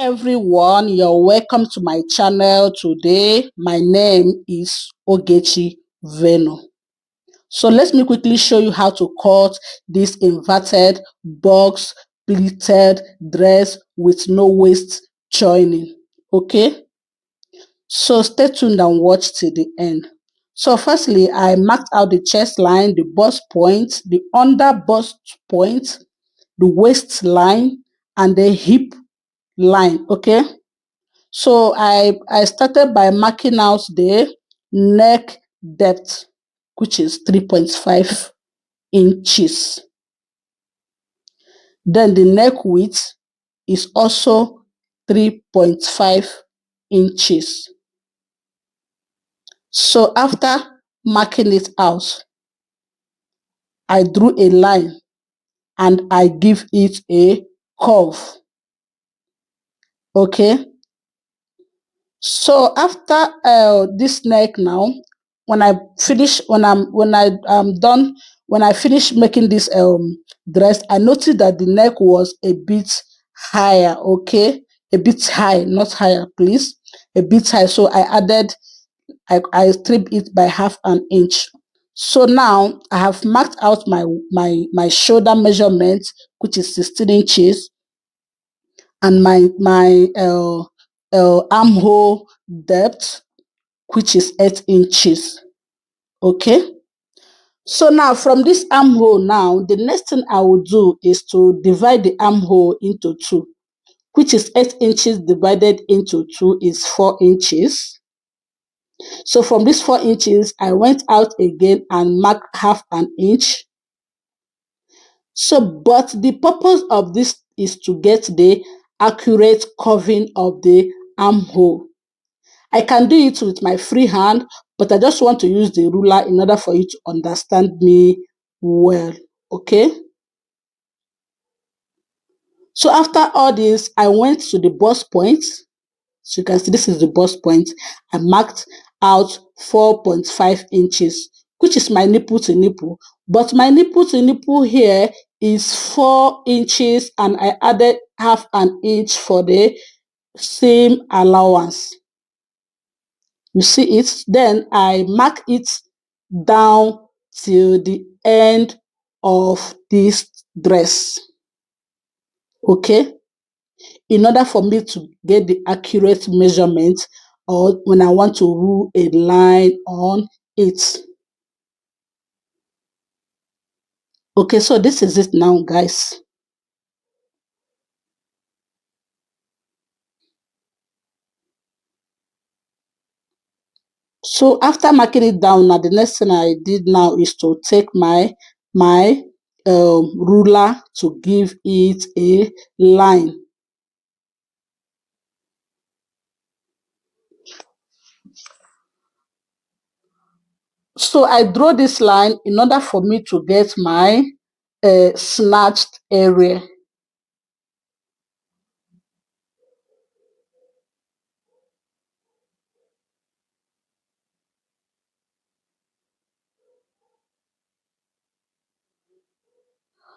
Everyone, you're welcome to my channel today. My name is Ogechi Veno. So let me quickly show you how to cut this inverted box pleated dress with no waist joining. Okay, so stay tuned and watch till the end. So firstly, I marked out the chest line, the bust point, the under bust point, the waist line, and the hip line. Okay, so I started by marking out the neck depth, which is 3.5 inches. Then the neck width is also 3.5 inches. So after marking it out, I drew a line and I give it a curve. Okay. So after this neck now, when I finish, when I am done, when I finish making this dress, I noticed that the neck was a bit higher. Okay, a bit high, not higher, please, a bit high. So I trimmed it by half an inch. So now I have marked out my shoulder measurement, which is 16 inches, and my armhole depth, which is 8 inches. Okay. So now from this armhole now, the next thing I will do is to divide the armhole into two, which is 8 inches divided into 2 is 4 inches. So from this 4 inches, I went out again and marked half an inch. So, but the purpose of this is to get the accurate curving of the armhole. I can do it with my free hand, but I just want to use the ruler in order for you to understand me well. Okay. So after all this, I went to the bust point. So you can see this is the bust point. I marked out 4.5 inches, which is my nipple to nipple. But my nipple to nipple here is 4 inches, and I added half an inch for the seam allowance. You see it? Then I mark it down till the end of this dress. Okay? In order for me to get the accurate measurement, or when I want to rule a line on it. Okay, so this is it now, guys. So after marking it down, now the next thing I did now is to take my ruler to give it a line. So I draw this line in order for me to get my snatched area.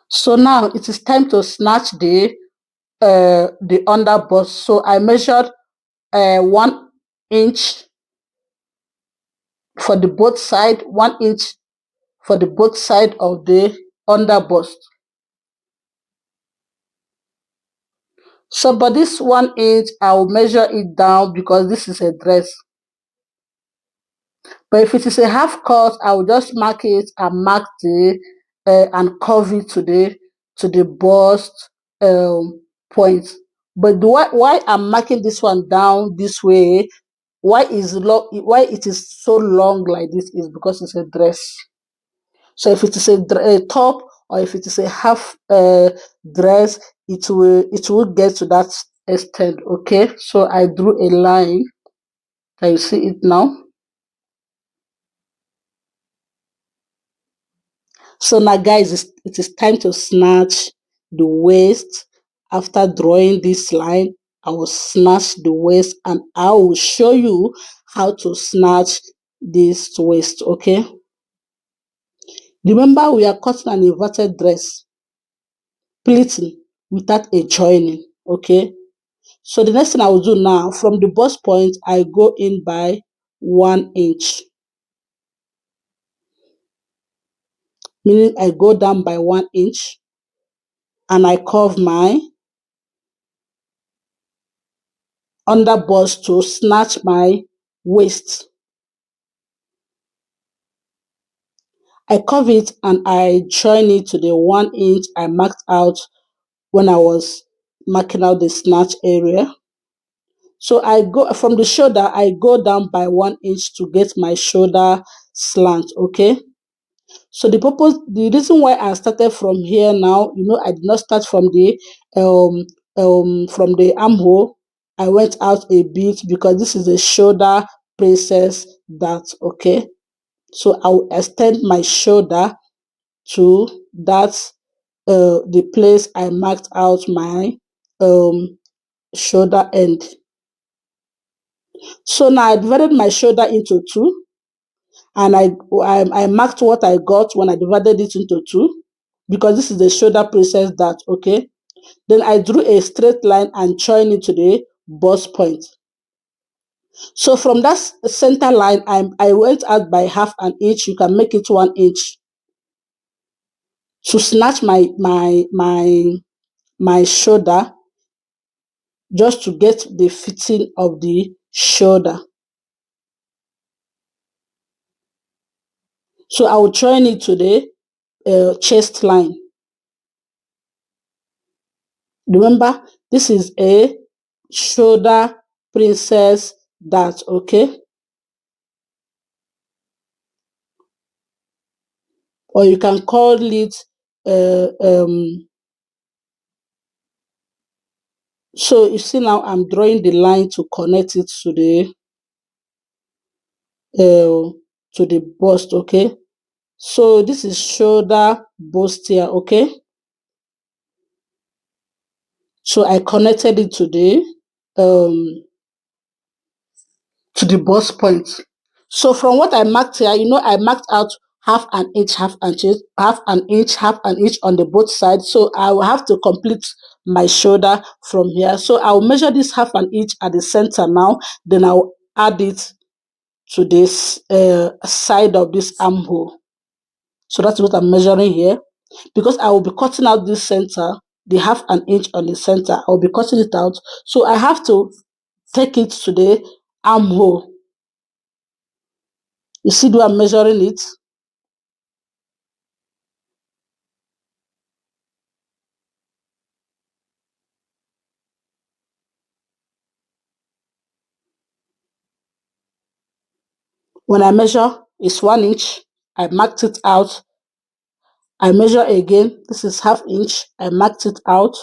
So now it is time to snatch the underbust. So I measured 1 inch for the both side, 1 inch for the both side of the underbust. So but this 1 inch, I will measure it down because this is a dress. But if it is a half cut, I will just mark it and mark the and curve it to the bust point. But why I'm marking this one down this way, why it is so long like this, is because it's a dress. So if it is a top, or if it is a half dress, it will get to that extent. Okay, so I drew a line. Can you see it now? So now, guys, it is time to snatch the waist. After drawing this line, I will snatch the waist, and I will show you how to snatch this waist. Okay, remember, we are cutting an inverted dress, pleating without a joining. Okay, So the next thing I will do now, from the bust point, I go in by 1 inch. Meaning I go down by 1 inch and I curve my under bust to snatch my waist. I curve it and I join it to the 1 inch I marked out when I was marking out the snatch area. So I go from the shoulder, I go down by 1 inch to get my shoulder slant, okay? So the reason why I started from here now, I did not start from the armhole. I went out a bit because this is a shoulder princess dart, okay? So I will extend my shoulder to that the place I marked out my shoulder end. So now I divided my shoulder into two, and I marked what I got when I divided it into two, because this is the shoulder princess dart, okay? Then I drew a straight line and joined it to the bust point. So from that center line, I went out by 1/2 inch. You can make it 1 inch to snatch my shoulder, just to get the fitting of the shoulder. So I will join it to the chest line. Remember, this is a shoulder princess dart, okay? Or you can call it so you see now I'm drawing the line to connect it to the bust, okay? So this is shoulder bustier, okay? So I connected it um to the bust point. So from what I marked here, I marked out 1/2 inch, 1/2 inch, 1/2 inch, 1/2 inch on the both sides. So I will have to complete my shoulder from here. So I will measure this 1/2 inch at the center now. Then I will add it to this side of this armhole. So that's what I'm measuring here. Because I will be cutting out this center, the 1/2 inch on the center, I will be cutting it out. So I have to take it to the armhole. You see the way I'm measuring it? When I measure, it's 1 inch. I marked it out. I measure again. This is 1/2 inch. I marked it out.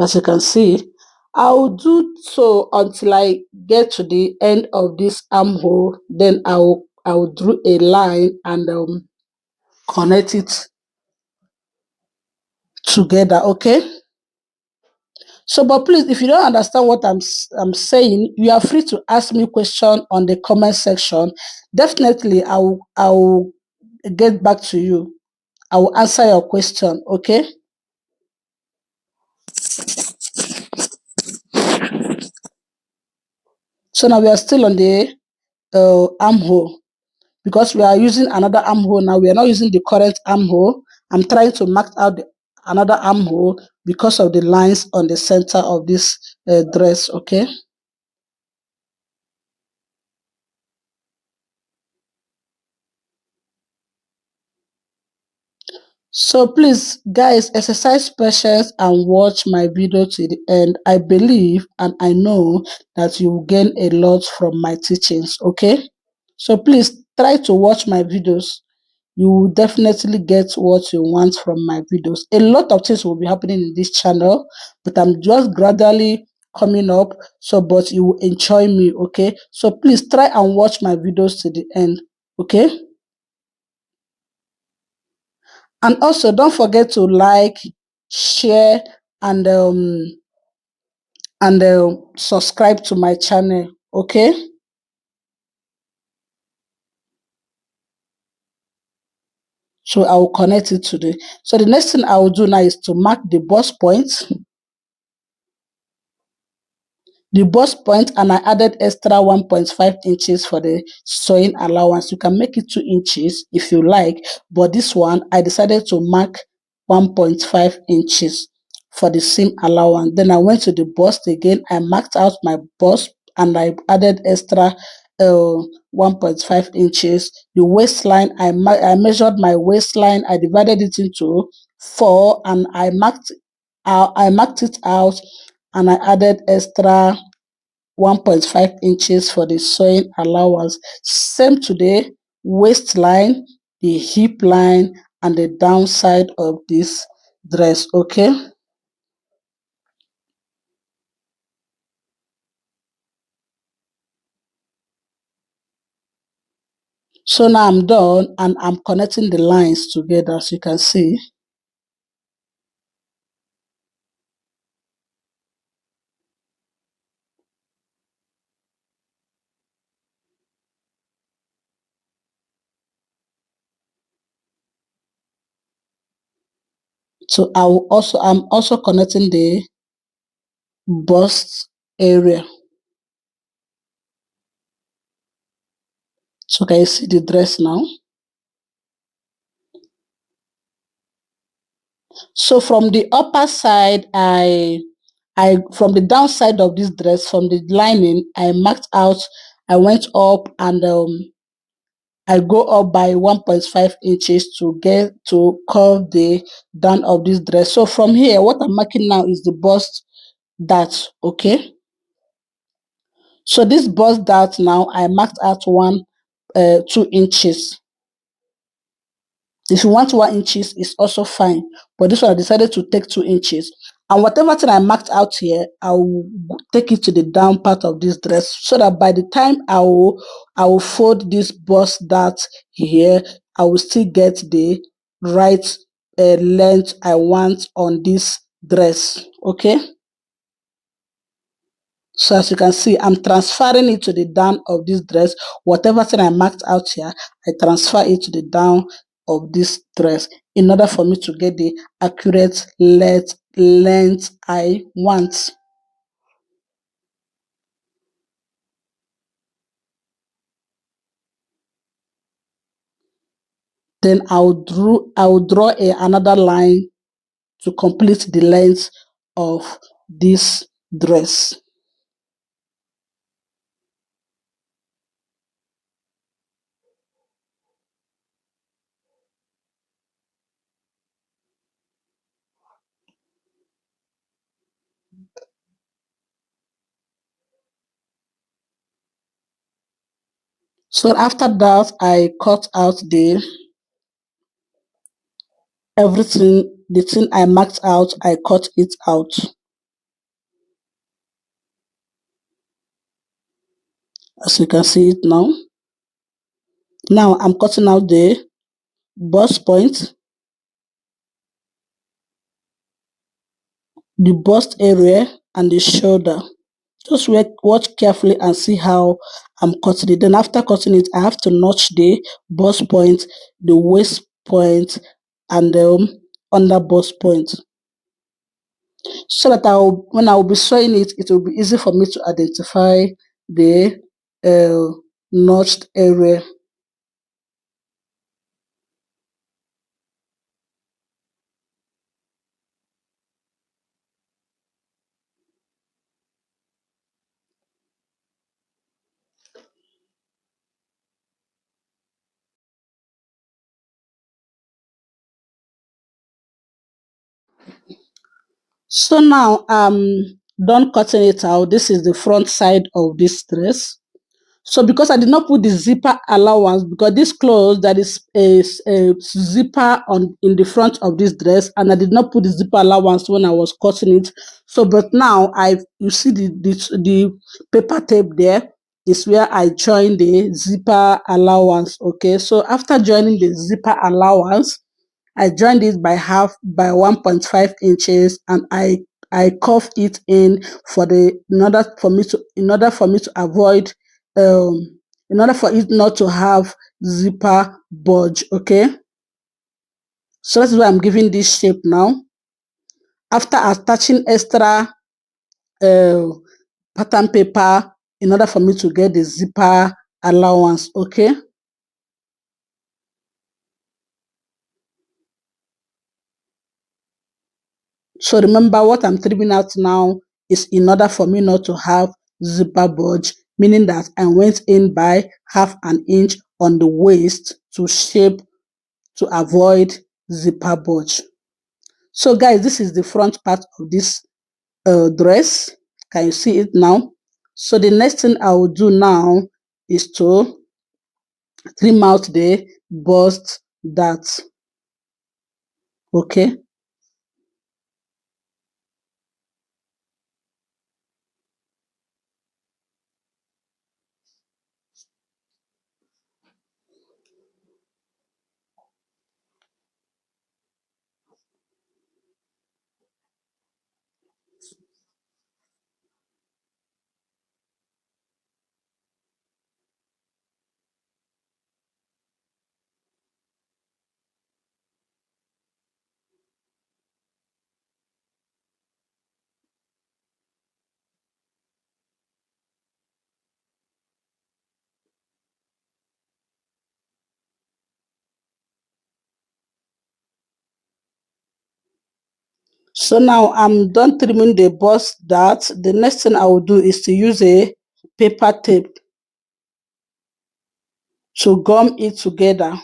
As you can see, I'll do so until I get to the end of this armhole. Then I'll draw a line and connect it together. Okay. So, but please, if you don't understand what I'm saying, you are free to ask me question on the comment section. Definitely, I will get back to you. I will answer your question. Okay. So now we are still on the armhole, because we are using another armhole now. We are not using the current armhole. I'm trying to mark out another armhole because of the lines on the center of this dress. Okay. So please, guys, exercise patience and watch my video to the end. I believe and I know that you will gain a lot from my teachings, okay? So please try to watch my videos. You will definitely get what you want from my videos. A lot of things will be happening in this channel, but I'm just gradually coming up. So, but you will enjoy me, okay? So please try and watch my videos to the end, okay? And also don't forget to like, share, and subscribe to my channel, okay? So I will connect it today. So the next thing I will do now is to mark the bust point. the bust point, and I added extra 1.5 inches for the sewing allowance. You can make it 2 inches if you like, but this one I decided to mark 1.5 inches for the seam allowance. Then I went to the bust again. I marked out my bust and I added extra 1.5 inches. The waistline, I measured my waistline. I divided it into 4 and I marked it out, and I added extra 1.5 inches for the sewing allowance. Same to the waistline, the hip line, and the downside of this dress. Okay. So now I'm done and I'm connecting the lines together, as you can see. So I'm also connecting the bust area. So can you see the dress now? So from the upper side, I from the downside of this dress, from the lining, I marked out, I went up and I go up by 1.5 inches to get to curve the down of this dress. So from here, what I'm marking now is the bust dart, okay? So this bust dart now, I marked out 2 inches. If you want 1 inches, it's also fine. But this one I decided to take 2 inches. And whatever thing I marked out here, I will take it to the down part of this dress so that by the time I will fold this bust dart here, I will still get the right length I want on this dress. Okay. So as you can see, I'm transferring it to the down of this dress. Whatever thing I marked out here, I transfer it to the down of this dress in order for me to get the accurate length I want. Then I will draw another line to complete the length of this dress. So after that, I cut out the thing I marked out, I cut it out. As you can see it now. Now I'm cutting out the bust point, the bust area, and the shoulder. Just watch carefully and see how I'm cutting it. Then after cutting it, I have to notch the bust point, the waist point, and the under bust point, so that when I will be sewing it, it will be easy for me to identify the notched area. So now I'm done cutting it out. This is the front side of this dress. So because I did not put the zipper allowance, because this clothes there is a zipper on in the front of this dress, and I did not put the zipper allowance when I was cutting it. So but now you see the paper tape there is where I join the zipper allowance. Okay, so after joining the zipper allowance, I joined it by 1.5 inches, and I curve it in in order for me to avoid in order for it not to have zipper bulge. Okay, so that's why I'm giving this shape now. After attaching extra uh, pattern paper in order for me to get the zipper allowance. Okay. So remember, what I'm trimming out now is in order for me not to have zipper bulge, meaning that I went in by half an inch on the waist to shape to avoid zipper bulge. So guys, this is the front part of this dress. Can you see it now? So the next thing I will do now is to trim out the bust that. Okay. So now I'm done trimming the bust that. The next thing I will do is to use a paper tape to gum it together.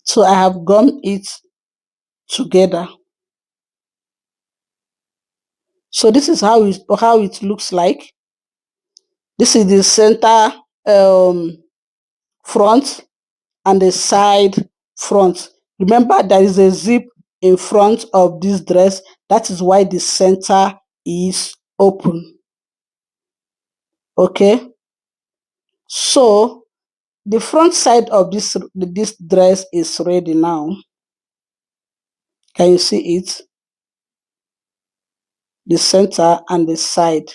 So I have gummed it together. So this is how it looks like. This is the center front and the side front. Remember, there is a zip in front of this dress. That is why the center is open. Okay. So the front side of this dress is ready now. Can you see it? The center and the side.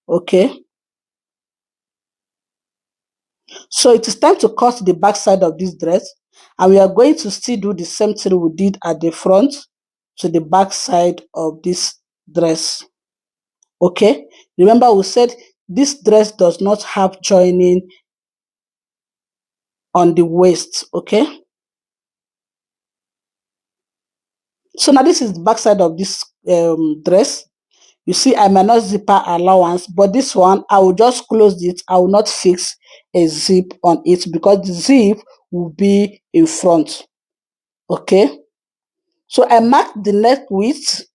Okay. So it is time to cut the back side of this dress, and we are going to still do the same thing we did at the front to the back side of this dress. Okay. Remember, we said this dress does not have joining on the waist. Okay. So now this is the back side of this dress. You see, I may not zipper allowance, but this one, I will just close it. I will not fix a zip on it because the zip will be in front. Okay. So I marked the neck width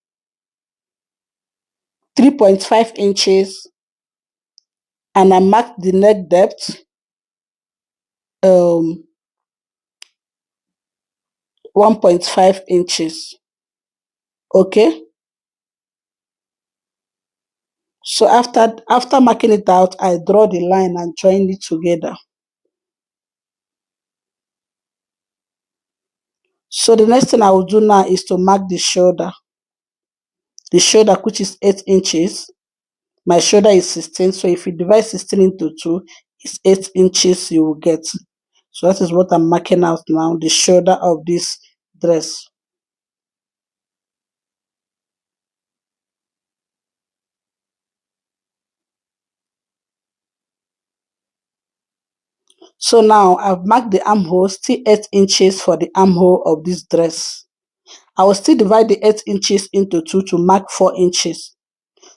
3.5 inches and I marked the neck depth um, 1.5 inches. Okay. So after marking it out, I draw the line and join it together. So the next thing I will do now is to mark the shoulder. The shoulder, which is 8 inches. My shoulder is 16. So if you divide 16 into 2, it's 8 inches you will get. So that is what I'm marking out now, the shoulder of this dress. So now I've marked the armhole, still 8 inches for the armhole of this dress. I will still divide the 8 inches into 2 to mark 4 inches.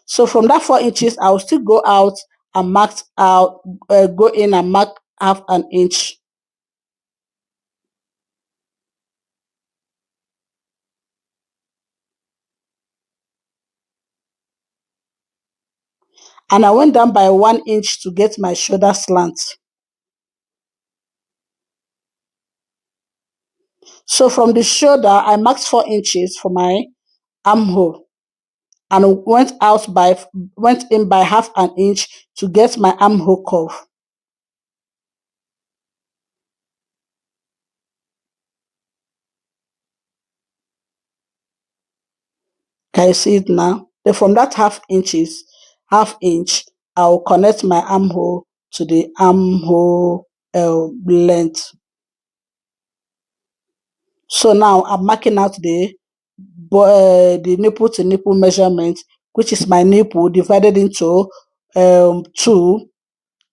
So from that 4 inches, I will still go out and go in and mark half an inch. And I went down by 1 inch to get my shoulder slant. So from the shoulder, I marked 4 inches for my armhole. and went in by half an inch to get my armhole curve. Can you see it now? Then from that half inch, I'll connect my armhole to the armhole length. So now I'm marking out the nipple to nipple measurement, which is my nipple divided into two.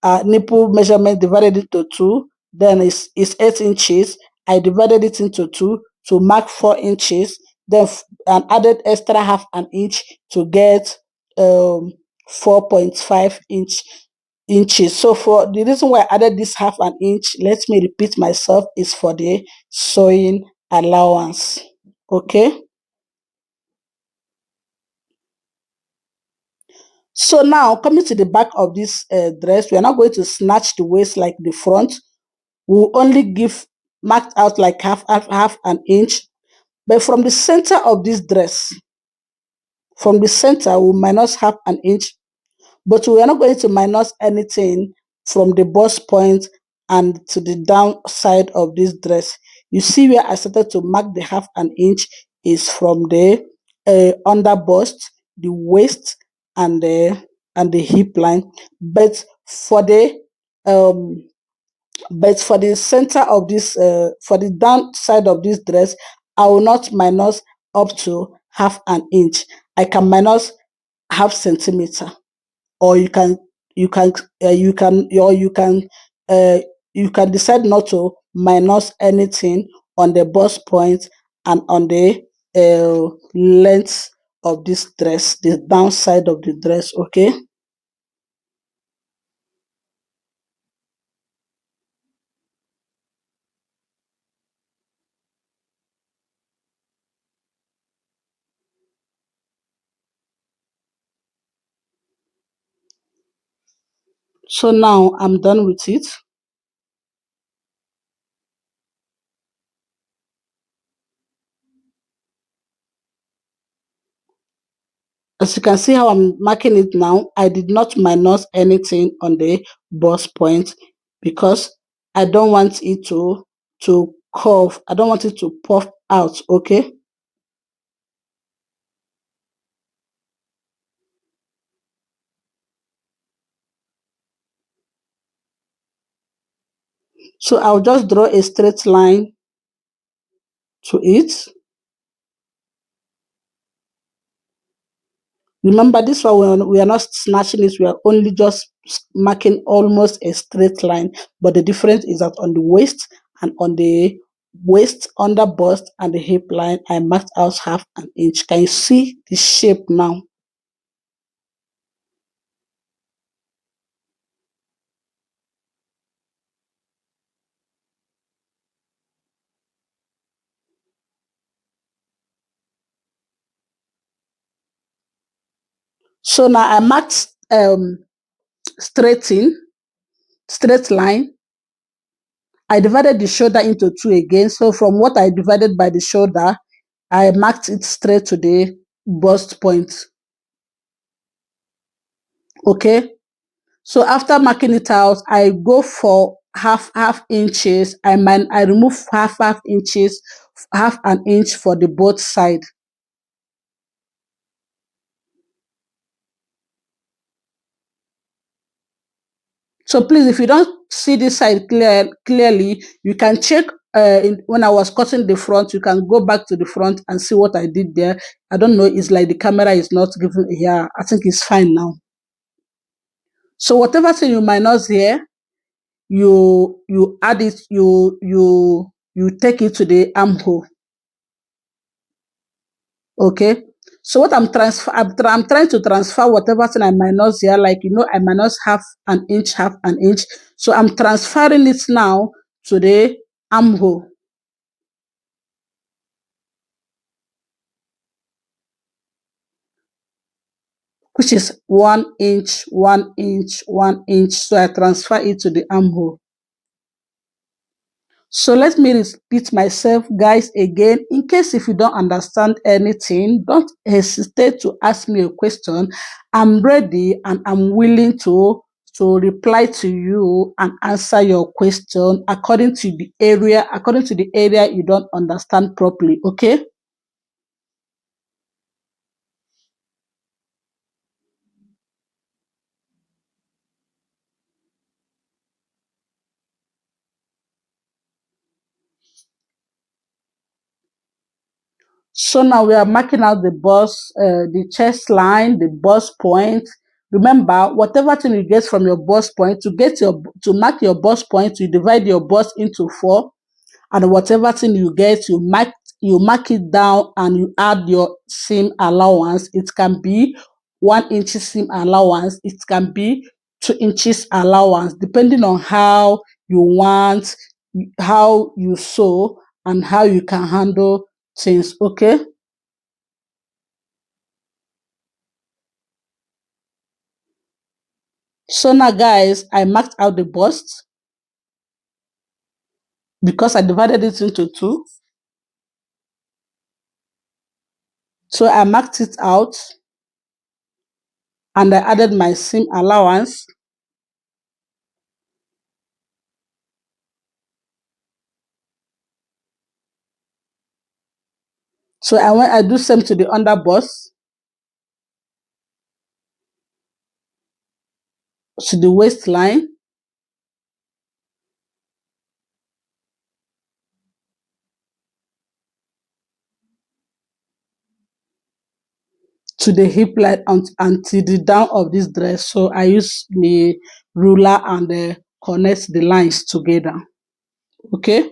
Nipple measurement divided into two. Then it's 8 inches. I divided it into two to mark 4 inches. Then and added extra half an inch to get 4.5 inches. So for the reason why I added this half an inch, let me repeat myself, is for the sewing allowance. Okay. So now coming to the back of this dress, we are not going to snatch the waist like the front. We'll only give marked out like half an inch. But from the center of this dress, from the center, we'll minus half an inch, but we are not going to minus anything from the bust point and to the downside of this dress. You see where I started to mark the half an inch is from the under bust, the waist, and the hip line. But for the um for the center of this for the downside of this dress, I will not minus up to half an inch. I can minus half centimeter, or you can you can or uh, you can decide not to minus anything on the bust point and on the length of this dress, the downside of the dress. Okay. So now I'm done with it. As you can see how I'm marking it now, I did not minus anything on the bust point because I don't want it to curve. I don't want it to puff out. Okay. So I'll just draw a straight line to it. Remember, this one we are not snatching it, we are only just marking almost a straight line. But the difference is that on the waist and on the waist, under bust, and the hip line, I marked out half an inch. Can you see the shape now? So now I marked straight in, straight line. I divided the shoulder into two again. So from what I divided by the shoulder, I marked it straight to the bust point. Okay. So after marking it out, I go for half inches. I remove half inches, half an inch for the both side. So please, if you don't see this side clearly, you can check when I was cutting the front, you can go back to the front and see what I did there. I don't know, it's like the camera is not giving here. I think it's fine now. So whatever thing you minus here, you add it, you take it to the armhole. Okay. So what I'm trying to transfer whatever thing I minus here, like I minus half an inch. So I'm transferring it now to the armhole, which is 1 inch, 1 inch, 1 inch. So I transfer it to the armhole. So let me repeat myself, guys, again. In case if you don't understand anything, don't hesitate to ask me a question. I'm ready and I'm willing to reply to you and answer your question according to the area you don't understand properly. Okay. So now we are marking out the chest line, the bust point. Remember, whatever thing you get from your bust point, to mark your bust point, you divide your bust into four, and whatever thing you get, you mark it down and you add your seam allowance. It can be 1 inch seam allowance, it can be 2 inches allowance, depending on how you want, how you sew, and how you can handle things. Okay. So now, guys, I marked out the bust because I divided it into two. So I marked it out and I added my seam allowance. So I do same to the under bust, to the waistline, to the hip line, and to the down of this dress. So I use the ruler and connect the lines together. Okay.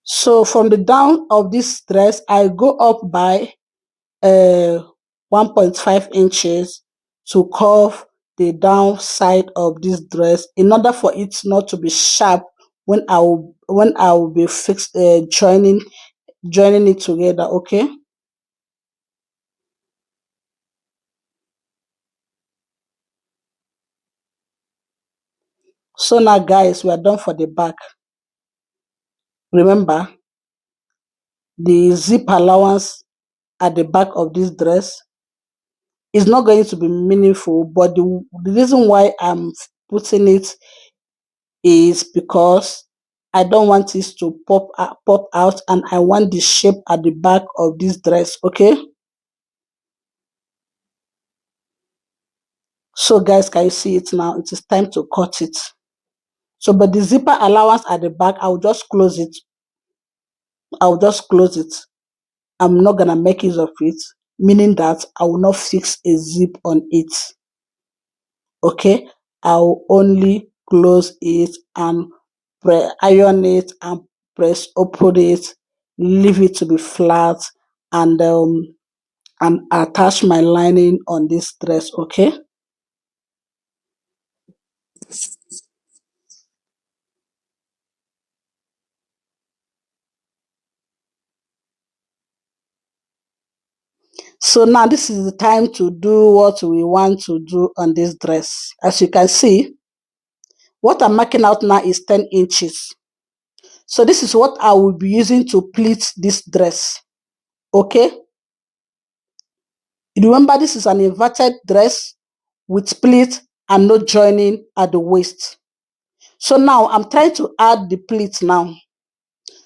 So from the down of this dress, I go up by uh 1.5 inches to curve the downside of this dress in order for it not to be sharp when I will be fixed joining it together. Okay. So now, guys, we are done for the back. Remember, the zip allowance at the back of this dress is not going to be meaningful, but the reason why I'm putting it is because I don't want this to pop out, and I want the shape at the back of this dress. Okay. So, guys, can you see it now? It is time to cut it. So, but the zipper allowance at the back, I'll just close it. I'll just close it. I'm not gonna make use of it, meaning that I will not fix a zip on it. Okay. I'll only close it and iron it and press open it, leave it to be flat, and attach my lining on this dress. Okay. So now this is the time to do what we want to do on this dress. As you can see, what I'm marking out now is 10 inches. So this is what I will be using to pleat this dress. Okay. Remember, this is an inverted dress with pleat and no joining at the waist. So now I'm trying to add the pleat now.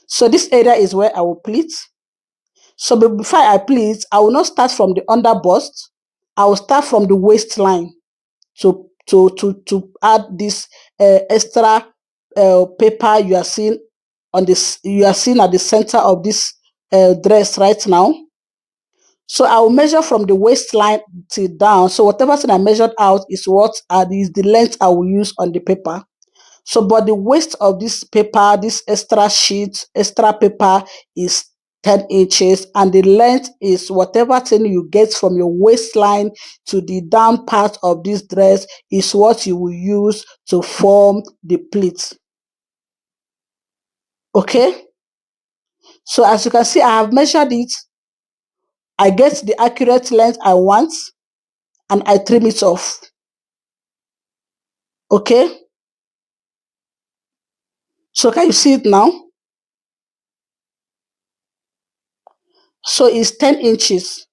So this area is where I will pleat. So before I pleat, I will not start from the under bust. I will start from the waistline to add this extra paper you are seeing at the center of this dress right now. So I will measure from the waistline till down. So whatever thing I measured out is the length I will use on the paper. So, but the waist of this paper, this extra paper is 10 inches, and the length is whatever thing you get from your waistline to the down part of this dress is what you will use to form the pleat. Okay, so as you can see, I have measured it. I get the accurate length I want and I trim it off. Okay, so can you see it now? So it's 10 inches.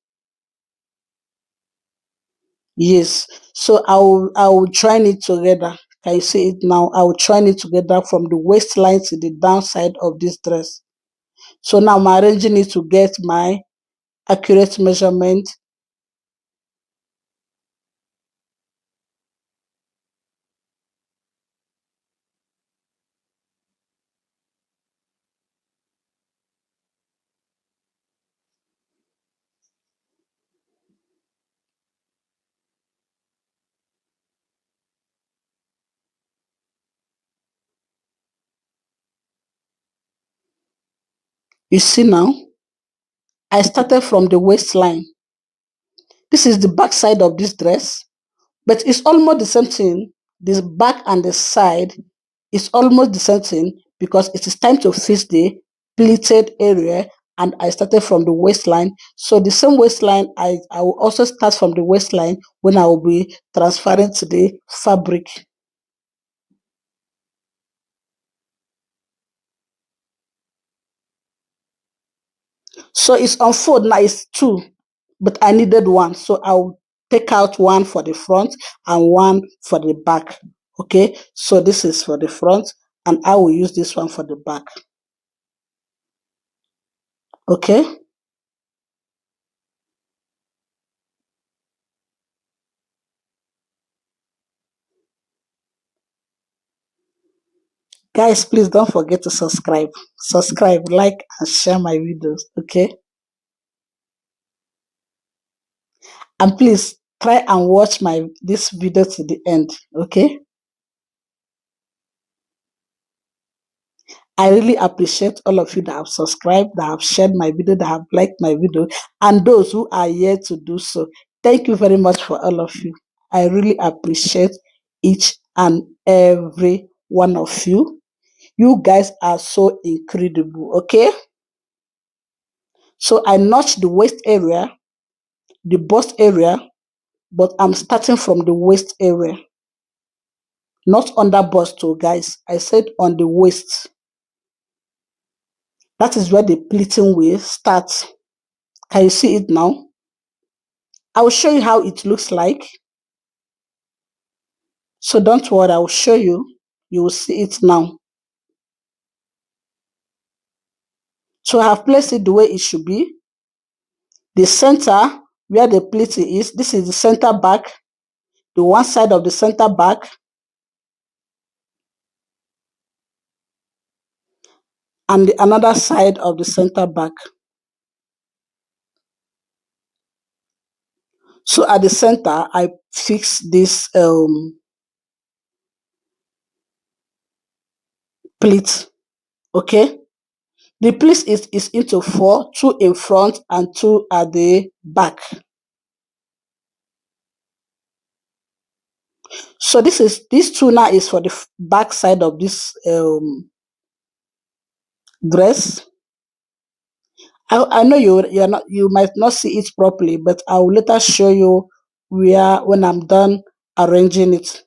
Yes. So I will join it together. Can you see it now? I will join it together from the waistline to the downside of this dress. So now I'm arranging it to get my accurate measurement. You see now, I started from the waistline. This is the back side of this dress, but it's almost the same thing. This back and the side is almost the same thing because it is time to fix the pleated area, and I started from the waistline. So the same waistline, I will also start from the waistline when I will be transferring to the fabric. So it's unfold now, it's two, but I needed one. So I'll take out one for the front and one for the back. Okay, so this is for the front and I will use this one for the back. Okay, guys, please don't forget to subscribe, like and share my videos. Okay, and please try and watch my this video to the end. Okay, I really appreciate all of you that have subscribed, that have shared my video, that have liked my video, and those who are yet to do so. Thank you very much for all of you. I really appreciate each and every one of you. You guys are so incredible. Okay, so I notched the waist area, the bust area, but I'm starting from the waist area, not under bust, oh guys. I said on the waist. That is where the pleating will start. Can you see it now? I will show you how it looks like. So don't worry, I will show you. You will see it now. So I have placed it the way it should be. The center where the pleating is, this is the center back, the one side of the center back, and the another side of the center back. So at the center, I fix this pleat. Okay. The pleat is into four, two in front and two at the back. So this two now is for the back side of this dress. I know you might not see it properly, but I will later show you where when I'm done arranging it.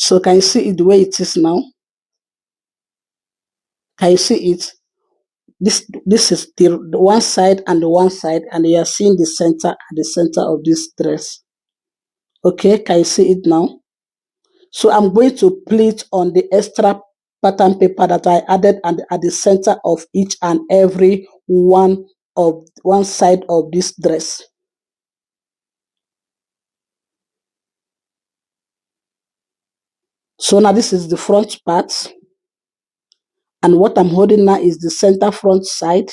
So can you see it the way it is now? Can you see it? This is the one side and the one side, and you are seeing the center at the center of this dress. Okay, can you see it now? So I'm going to pleat on the extra pattern paper that I added at the center of each and every one side of this dress. So now this is the front part, and what I'm holding now is the center front side.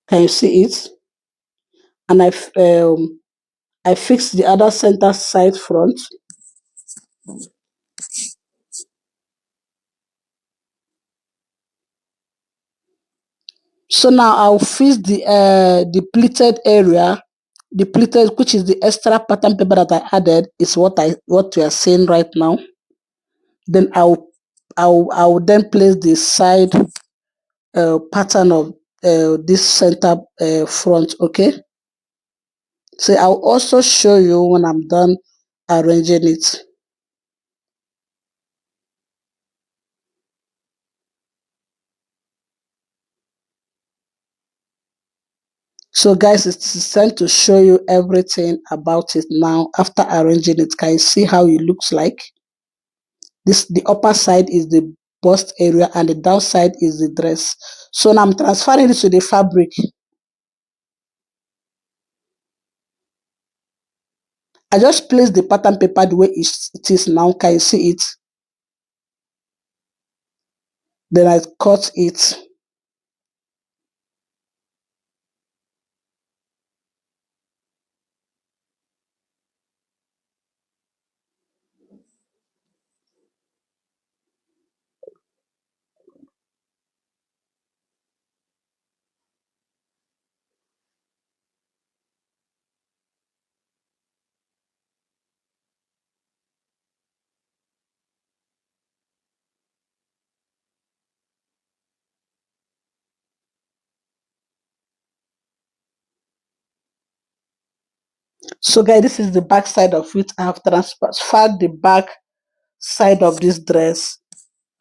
Can you see it? And I fix the other center side front. So now I'll fix the pleated area. The pleated, which is the extra pattern paper that I added, is what we are seeing right now. Then I'll then place the side pattern of this center front. Okay. So I'll also show you when I'm done arranging it. So guys, it's time to show you everything about it now. After arranging it, can you see how it looks like? The upper side is the bust area and the downside is the dress. So now I'm transferring it to the fabric. I just place the pattern paper the way it is now. Can you see it? Then I cut it. So guys, this is the back side of it. I have transferred the back side of this dress.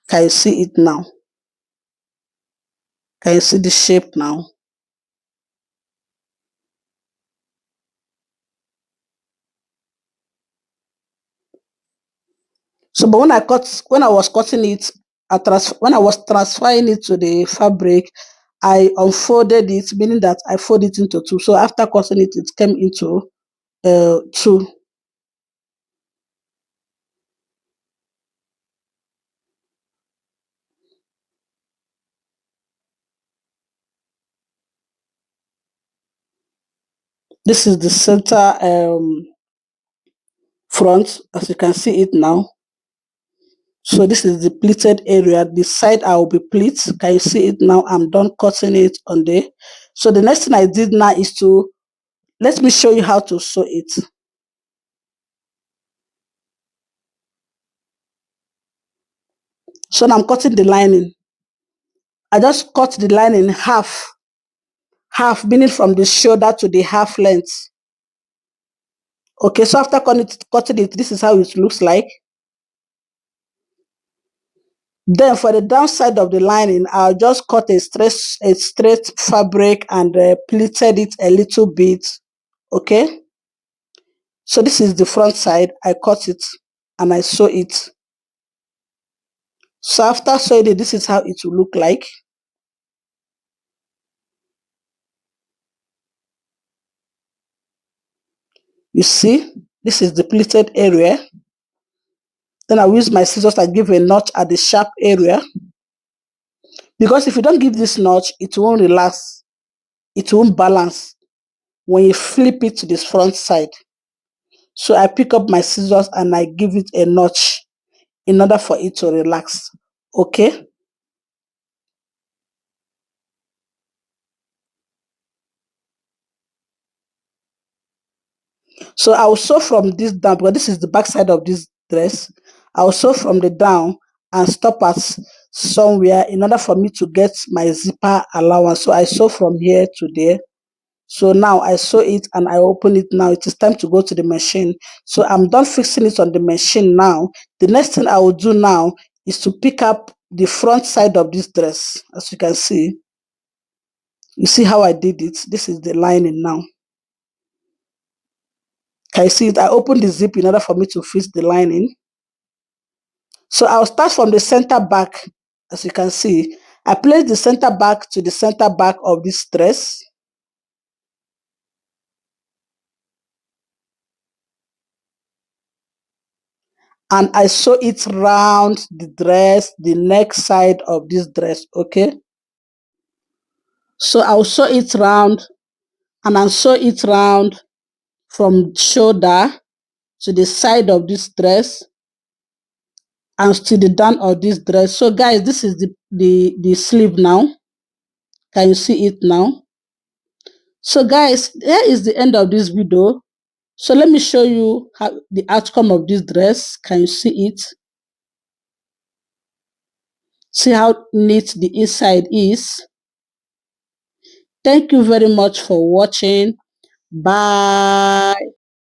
Can you see it now? Can you see the shape now? So, but when I was cutting it, when I was transferring it to the fabric, I unfolded it, meaning that I fold it into two. So after cutting it, it came into two. This is the center front, as you can see it now. So this is the pleated area. The side I will be pleat. Can you see it now? I'm done cutting it on there. So the next thing I did now is to let me show you how to sew it. So now I'm cutting the lining. I just cut the lining half, meaning from the shoulder to the half length. Okay, so after cutting it, this is how it looks like. Then for the downside of the lining, I'll just cut a straight fabric and pleated it a little bit. Okay, so this is the front side. I cut it and I sew it. So after sewing it, this is how it will look like. You see, this is the pleated area. Then I'll use my scissors and give a notch at the sharp area. Because if you don't give this notch, it won't relax. It won't balance when you flip it to this front side. So I pick up my scissors and I give it a notch in order for it to relax. Okay. So I'll sew from this down because this is the back side of this dress. I'll sew from the down and stop at somewhere in order for me to get my zipper allowance. So I sew from here to there. So now I sew it and I open it now. It is time to go to the machine. So I'm done fixing it on the machine now. The next thing I will do now is to pick up the front side of this dress. As you can see, you see how I did it. This is the lining now. Can you see it? I opened the zip in order for me to fix the lining. So I'll start from the center back. As you can see, I place the center back to the center back of this dress. And I sew it round the dress, the neck side of this dress, okay? So I'll sew it round and I'll sew it round from shoulder to the side of this dress and to the down of this dress. So guys, this is the sleeve now. Can you see it now? So guys, here is the end of this video. So let me show you how the outcome of this dress. Can you see it? See how neat the inside is. Thank you very much for watching. Bye.